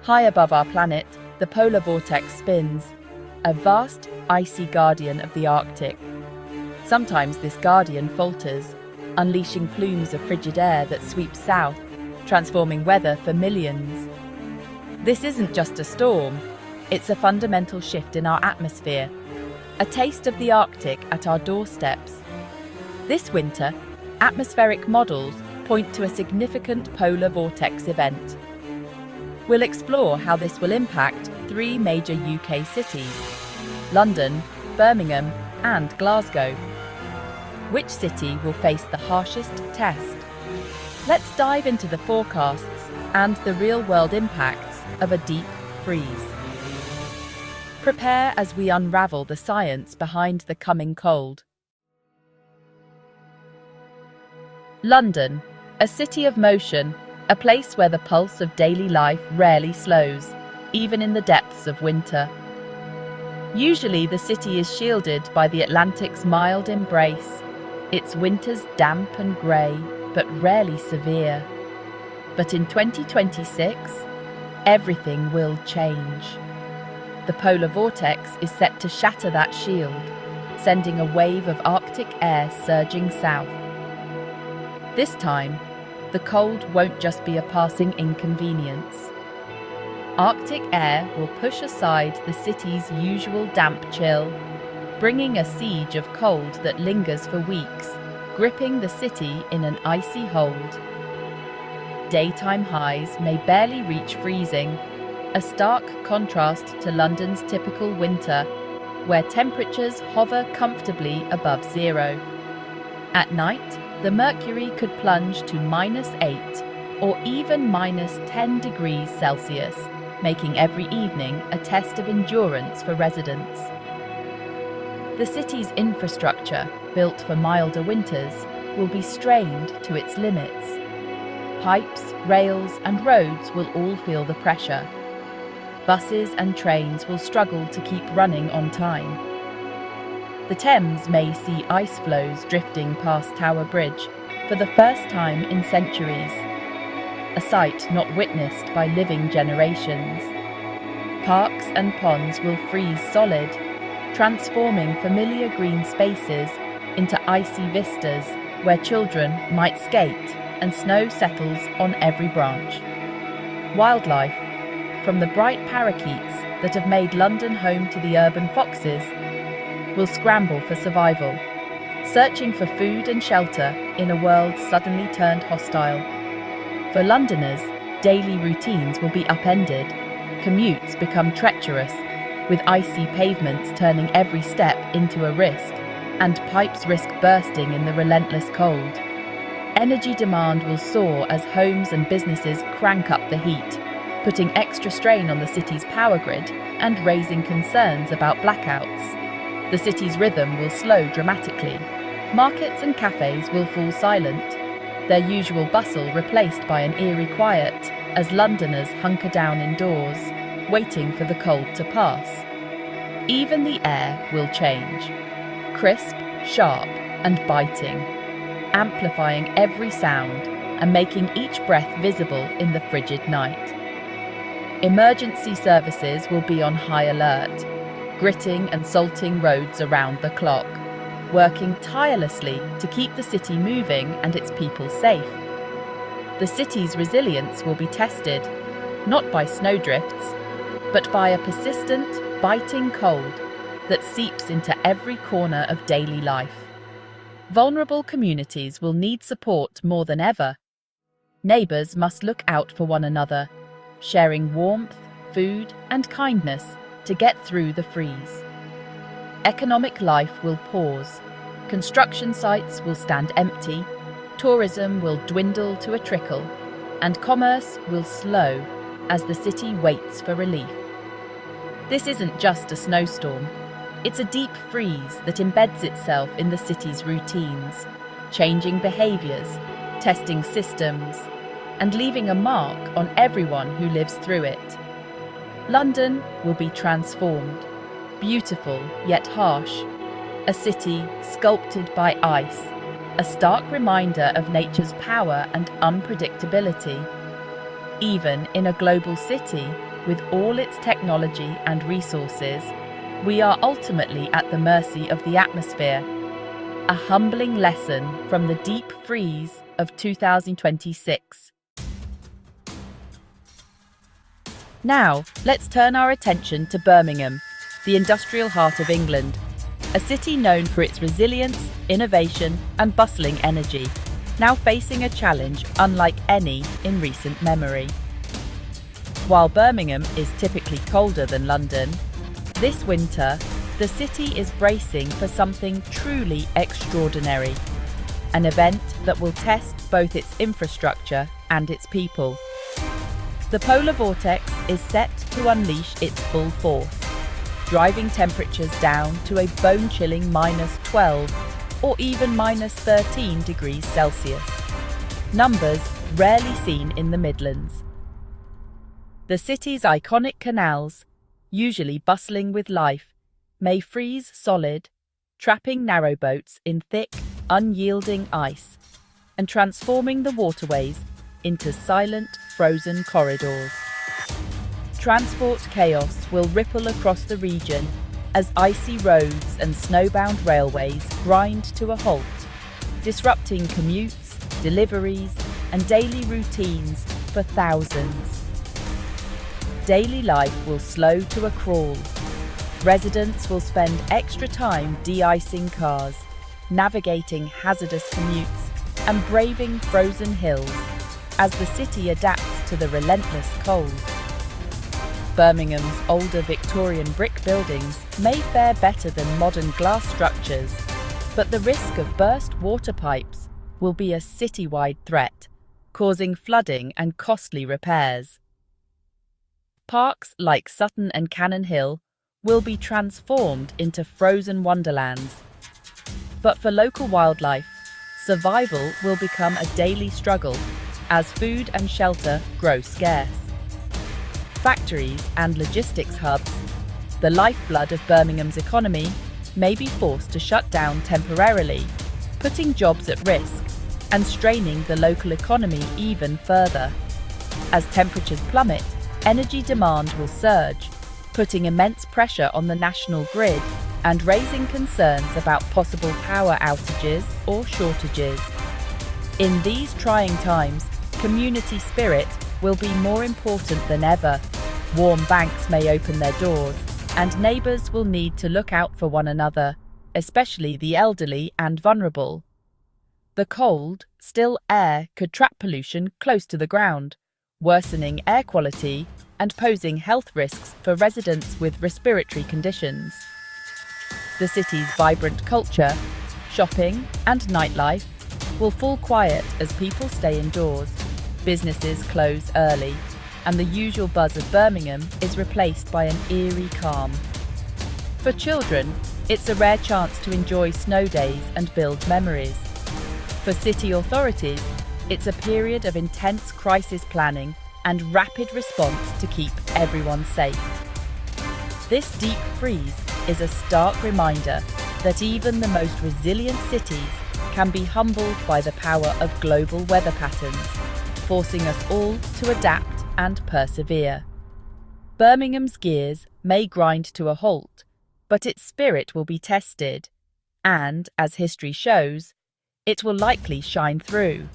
High above our planet, the polar vortex spins, a vast, icy guardian of the Arctic. Sometimes this guardian falters, unleashing plumes of frigid air that sweep south, transforming weather for millions. This isn't just a storm, it's a fundamental shift in our atmosphere, a taste of the Arctic at our doorsteps. This winter, atmospheric models point to a significant polar vortex event. We'll explore how this will impact 3 major UK cities: London, Birmingham, and Glasgow. Which city will face the harshest test? Let's dive into the forecasts and the real-world impacts of a deep freeze. Prepare as we unravel the science behind the coming cold. London, a city of motion, a place where the pulse of daily life rarely slows, even in the depths of winter. Usually the city is shielded by the Atlantic's mild embrace, its winters damp and grey, but rarely severe. But in 2026, everything will change. The polar vortex is set to shatter that shield, sending a wave of Arctic air surging south. This time, the cold won't just be a passing inconvenience. Arctic air will push aside the city's usual damp chill, bringing a siege of cold that lingers for weeks, gripping the city in an icy hold. Daytime highs may barely reach freezing, a stark contrast to London's typical winter, where temperatures hover comfortably above zero. At night, the mercury could plunge to -8 or even -10 degrees Celsius, making every evening a test of endurance for residents. The city's infrastructure, built for milder winters, will be strained to its limits. Pipes, rails, and roads will all feel the pressure. Buses and trains will struggle to keep running on time. The Thames may see ice floes drifting past Tower Bridge for the first time in centuries, a sight not witnessed by living generations. Parks and ponds will freeze solid, transforming familiar green spaces into icy vistas where children might skate and snow settles on every branch. Wildlife, from the bright parakeets that have made London home to the urban foxes, will scramble for survival, searching for food and shelter in a world suddenly turned hostile. For Londoners, daily routines will be upended, commutes become treacherous, with icy pavements turning every step into a risk, and pipes risk bursting in the relentless cold. Energy demand will soar as homes and businesses crank up the heat, putting extra strain on the city's power grid and raising concerns about blackouts. The city's rhythm will slow dramatically. Markets and cafes will fall silent, their usual bustle replaced by an eerie quiet as Londoners hunker down indoors, waiting for the cold to pass. Even the air will change. Crisp, sharp, and biting, amplifying every sound and making each breath visible in the frigid night. Emergency services will be on high alert, gritting and salting roads around the clock, working tirelessly to keep the city moving and its people safe. The city's resilience will be tested, not by snowdrifts, but by a persistent, biting cold that seeps into every corner of daily life. Vulnerable communities will need support more than ever. Neighbours must look out for one another, sharing warmth, food, and kindness to get through the freeze. Economic life will pause, construction sites will stand empty, tourism will dwindle to a trickle, and commerce will slow as the city waits for relief. This isn't just a snowstorm, it's a deep freeze that embeds itself in the city's routines, changing behaviours, testing systems, and leaving a mark on everyone who lives through it. London will be transformed, beautiful yet harsh, a city sculpted by ice, a stark reminder of nature's power and unpredictability. Even in a global city, with all its technology and resources, we are ultimately at the mercy of the atmosphere. A humbling lesson from the deep freeze of 2026. Now, let's turn our attention to Birmingham, the industrial heart of England, a city known for its resilience, innovation, and bustling energy, now facing a challenge unlike any in recent memory. While Birmingham is typically colder than London, this winter, the city is bracing for something truly extraordinary, an event that will test both its infrastructure and its people. The polar vortex is set to unleash its full force, driving temperatures down to a bone-chilling -12 or even -13 degrees Celsius, numbers rarely seen in the Midlands. The city's iconic canals, usually bustling with life, may freeze solid, trapping narrowboats in thick, unyielding ice and transforming the waterways into silent, frozen corridors. Transport chaos will ripple across the region as icy roads and snowbound railways grind to a halt, disrupting commutes, deliveries, and daily routines for thousands. Daily life will slow to a crawl. Residents will spend extra time de-icing cars, navigating hazardous commutes, and braving frozen hills as the city adapts to the relentless cold. Birmingham's older Victorian brick buildings may fare better than modern glass structures, but the risk of burst water pipes will be a citywide threat, causing flooding and costly repairs. Parks like Sutton and Cannon Hill will be transformed into frozen wonderlands. But for local wildlife, survival will become a daily struggle as food and shelter grow scarce. Factories and logistics hubs, the lifeblood of Birmingham's economy, may be forced to shut down temporarily, putting jobs at risk and straining the local economy even further. As temperatures plummet, energy demand will surge, putting immense pressure on the national grid and raising concerns about possible power outages or shortages. In these trying times, community spirit will be more important than ever. Warm banks may open their doors, and neighbours will need to look out for one another, especially the elderly and vulnerable. The cold, still air could trap pollution close to the ground, worsening air quality and posing health risks for residents with respiratory conditions. The city's vibrant culture, shopping and nightlife will fall quiet as people stay indoors, businesses close early, and the usual buzz of Birmingham is replaced by an eerie calm. For children, it's a rare chance to enjoy snow days and build memories. For city authorities, it's a period of intense crisis planning and rapid response to keep everyone safe. This deep freeze is a stark reminder that even the most resilient cities can be humbled by the power of global weather patterns, forcing us all to adapt and persevere. Birmingham's gears may grind to a halt, but its spirit will be tested, and, as history shows, it will likely shine through,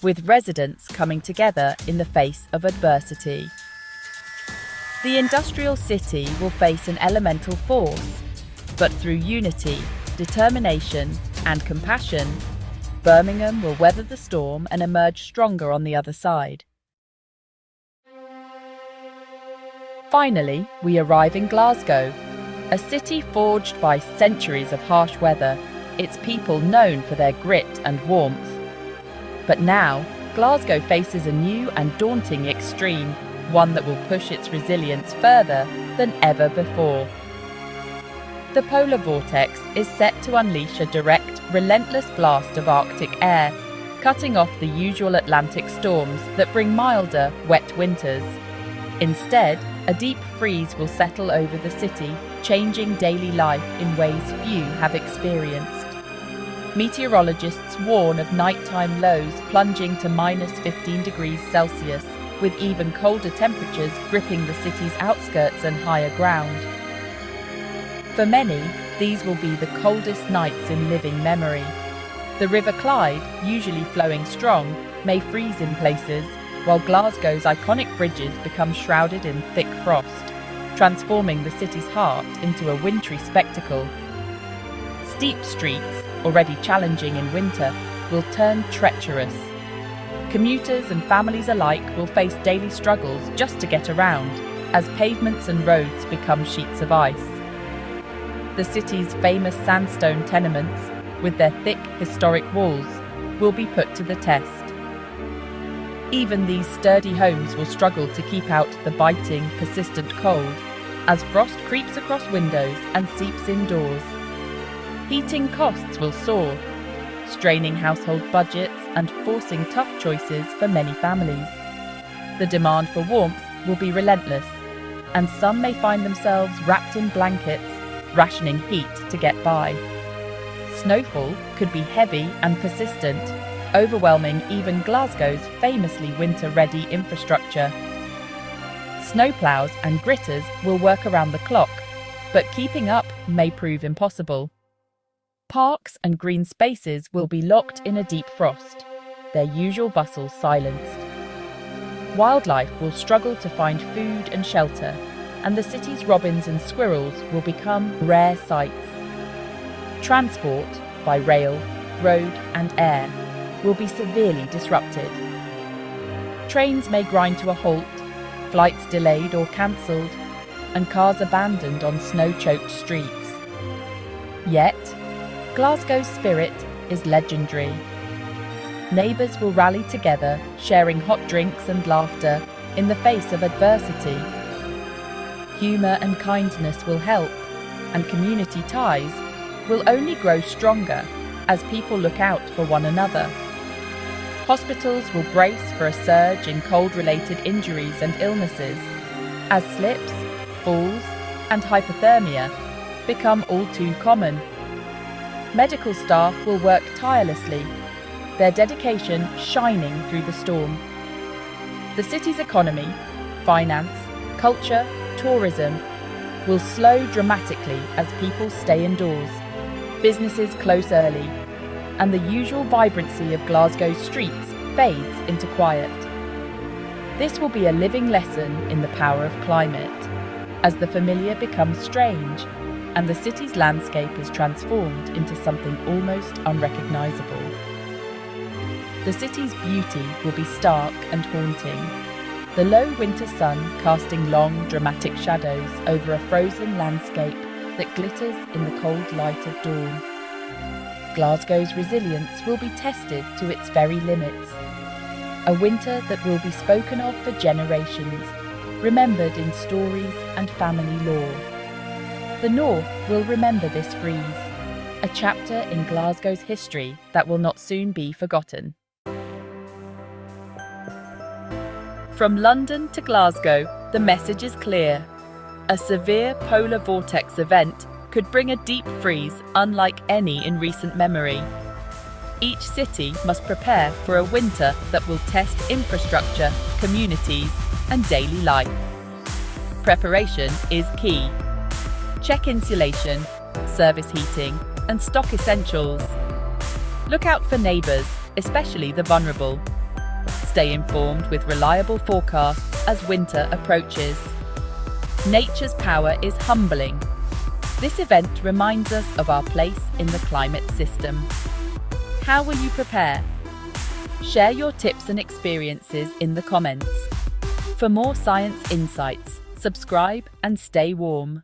with residents coming together in the face of adversity. The industrial city will face an elemental force, but through unity, determination, and compassion, Birmingham will weather the storm and emerge stronger on the other side. Finally, we arrive in Glasgow, a city forged by centuries of harsh weather, its people known for their grit and warmth. But now, Glasgow faces a new and daunting extreme, one that will push its resilience further than ever before. The polar vortex is set to unleash a direct, relentless blast of Arctic air, cutting off the usual Atlantic storms that bring milder, wet winters. Instead, a deep freeze will settle over the city, changing daily life in ways few have experienced. Meteorologists warn of nighttime lows plunging to -15 degrees Celsius, with even colder temperatures gripping the city's outskirts and higher ground. For many, these will be the coldest nights in living memory. The River Clyde, usually flowing strong, may freeze in places, while Glasgow's iconic bridges become shrouded in thick frost, transforming the city's heart into a wintry spectacle. Steep streets, already challenging in winter, will turn treacherous. Commuters and families alike will face daily struggles just to get around, as pavements and roads become sheets of ice. The city's famous sandstone tenements, with their thick historic walls, will be put to the test. Even these sturdy homes will struggle to keep out the biting, persistent cold, as frost creeps across windows and seeps indoors. Heating costs will soar, straining household budgets and forcing tough choices for many families. The demand for warmth will be relentless, and some may find themselves wrapped in blankets, rationing heat to get by. Snowfall could be heavy and persistent, overwhelming even Glasgow's famously winter-ready infrastructure. Snowplows and gritters will work around the clock, but keeping up may prove impossible. Parks and green spaces will be locked in a deep frost, their usual bustle silenced. Wildlife will struggle to find food and shelter, and the city's robins and squirrels will become rare sights. Transport, by rail, road and air, will be severely disrupted. Trains may grind to a halt, flights delayed or cancelled, and cars abandoned on snow-choked streets. Yet, Glasgow's spirit is legendary. Neighbours will rally together, sharing hot drinks and laughter in the face of adversity. Humour and kindness will help, and community ties will only grow stronger as people look out for one another. Hospitals will brace for a surge in cold-related injuries and illnesses, as slips, falls, and hypothermia become all too common. Medical staff will work tirelessly, their dedication shining through the storm. The city's economy, finance, culture, tourism will slow dramatically as people stay indoors, businesses close early, and the usual vibrancy of Glasgow's streets fades into quiet. This will be a living lesson in the power of climate, as the familiar becomes strange and the city's landscape is transformed into something almost unrecognisable. The city's beauty will be stark and haunting, the low winter sun casting long, dramatic shadows over a frozen landscape that glitters in the cold light of dawn. Glasgow's resilience will be tested to its very limits. A winter that will be spoken of for generations, remembered in stories and family lore. The North will remember this freeze, a chapter in Glasgow's history that will not soon be forgotten. From London to Glasgow, the message is clear. A severe polar vortex event could bring a deep freeze unlike any in recent memory. Each city must prepare for a winter that will test infrastructure, communities, and daily life. Preparation is key. Check insulation, service heating, and stock essentials. Look out for neighbours, especially the vulnerable. Stay informed with reliable forecasts as winter approaches. Nature's power is humbling. This event reminds us of our place in the climate system. How will you prepare? Share your tips and experiences in the comments. For more science insights, subscribe and stay warm.